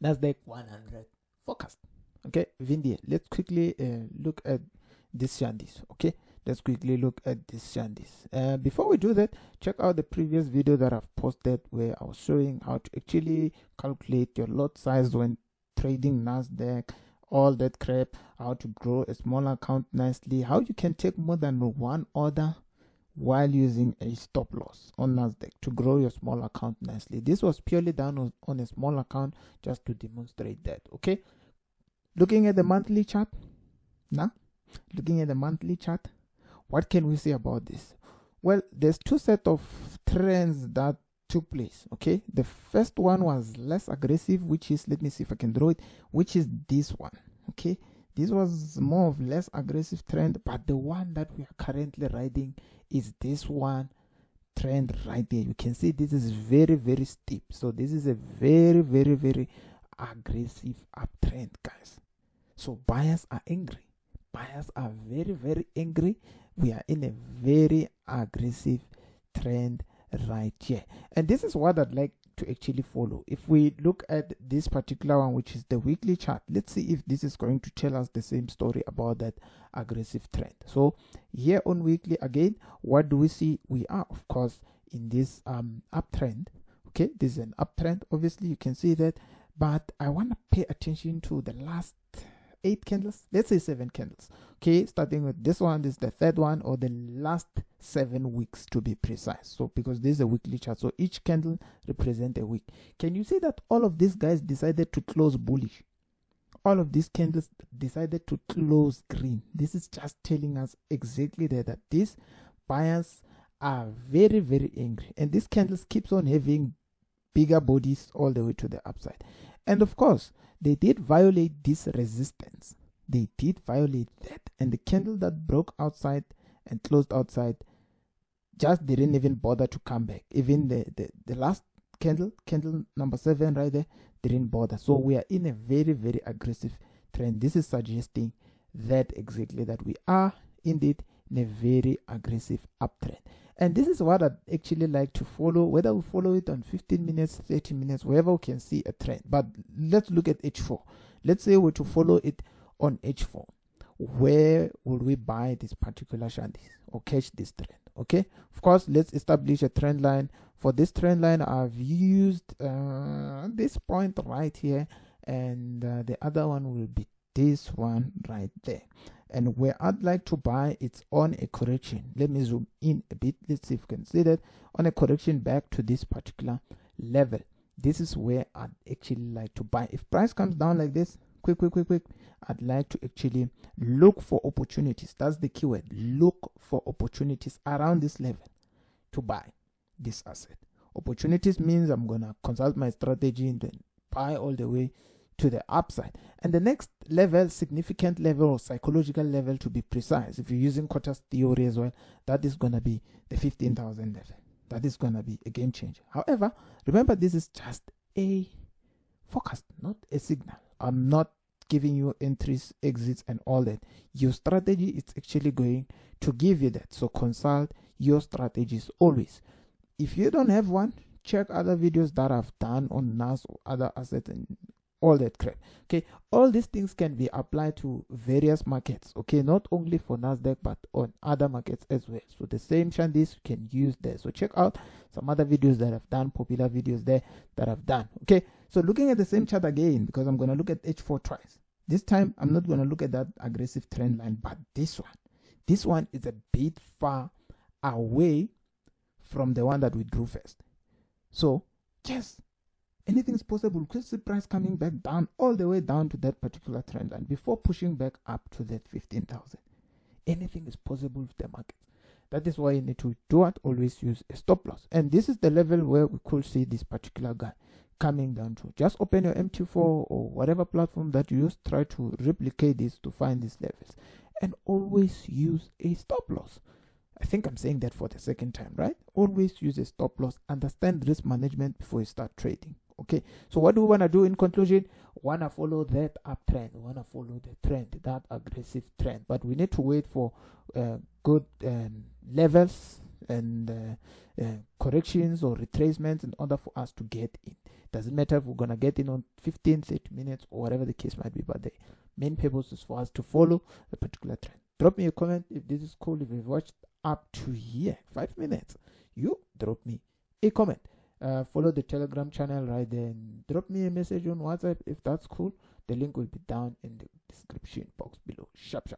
Nasdaq 100 forecast. Okay, Vindy, let's quickly look at this shandies. Okay, let's quickly look at this shandies. Before we do that, check out the previous video that I've posted where I was showing how to actually calculate your lot size when trading Nasdaq, all that crap, how to grow a small account nicely, how you can take more than one order while using a stop loss on Nasdaq to grow your small account nicely. This was purely done on a small account just to demonstrate that. Okay, looking at the monthly chart now, what can we say about this? Well, there's two set of trends that took place. Okay, the first one was less aggressive, which is, let me see if I can draw it, which is this one. Okay, this was more of less aggressive trend, but the one that we are currently riding is this one trend right there. You can see this is very, very steep. So this is a very, very, very aggressive uptrend, guys. So buyers are angry. Buyers are very, very angry. We are in a very aggressive trend right here. And this is what I'd like to actually follow. If we look at this particular one, which is the weekly chart, let's see if this is going to tell us the same story about that aggressive trend. So here on weekly, again, what do we see? We are, of course, in this uptrend. Okay, this is an uptrend, obviously you can see that, but I want to pay attention to the last 8 candles, let's say 7 candles. Okay, starting with this one, this is the third one, or the last 7 weeks to be precise. So because this is a weekly chart, so each candle represents a week. Can you see that all of these guys decided to close bullish? All of these candles decided to close green. This is just telling us exactly that these buyers are very, very angry, and these candles keeps on having bigger bodies all the way to the upside. And of course, they did violate this resistance. They did violate that. And the candle that broke outside and closed outside just didn't even bother to come back. Even the last candle number 7 right there, didn't bother. So we are in a very, very aggressive trend. This is suggesting that exactly that we are indeed in a very aggressive uptrend. And this is what I'd actually like to follow, whether we follow it on 15 minutes, 30 minutes, wherever we can see a trend. But let's look at H4. Let's say we're to follow it on H4. Where will we buy this particular shandies or catch this trend? Okay, of course, let's establish a trend line. For this trend line, I've used this point right here, and the other one will be this one right there. And where I'd like to buy, it's on a correction. Let me zoom in a bit. Let's see if we can see that. On a correction back to this particular level. This is where I'd actually like to buy. If price comes down like this, quick, I'd like to actually look for opportunities. That's the keyword. Look for opportunities around this level to buy this asset. Opportunities means I'm going to consult my strategy and then buy all the way to the upside. And the next level, significant level or psychological level to be precise, if you're using Kotta's theory as well, that is going to be the 15,000 level. That is going to be a game changer. However, remember, this is just a forecast, not a signal. I'm not giving you entries, exits, and all that. Your strategy is actually going to give you that. So consult your strategies always. If you don't have one, check other videos that I've done on NAS or other assets and all that crap. Okay, all these things can be applied to various markets. Okay, not only for Nasdaq but on other markets as well. So the same shandies you can use there. So check out some other videos that I've done, popular videos there that I've done. Okay, so looking at the same chart again, because I'm going to look at H4 twice. This time I'm not going to look at that aggressive trend line, but this one is a bit far away from the one that we drew first. So yes, anything is possible. Because the price coming back down, all the way down to that particular trend line before pushing back up to that 15,000. Anything is possible with the market. That is why you need to do it. Always use a stop loss. And this is the level where we could see this particular guy coming down to. Just open your MT4 or whatever platform that you use. Try to replicate this to find these levels. And always use a stop loss. I think I'm saying that for the second time, right? Always use a stop loss. Understand risk management before you start trading. Okay, so what do we want to do in conclusion? Want to follow that uptrend. We want to follow the trend, that aggressive trend. But we need to wait for good levels and corrections or retracements in order for us to get in. Doesn't matter if we're gonna get in on 15, 30 minutes or whatever the case might be, but the main purpose is for us to follow a particular trend. Drop me a comment if this is cool. If you've watched up to here, 5 minutes, you drop me a comment. Follow the Telegram channel right there and drop me a message on WhatsApp if that's cool. The link will be down in the description box below. Sharp.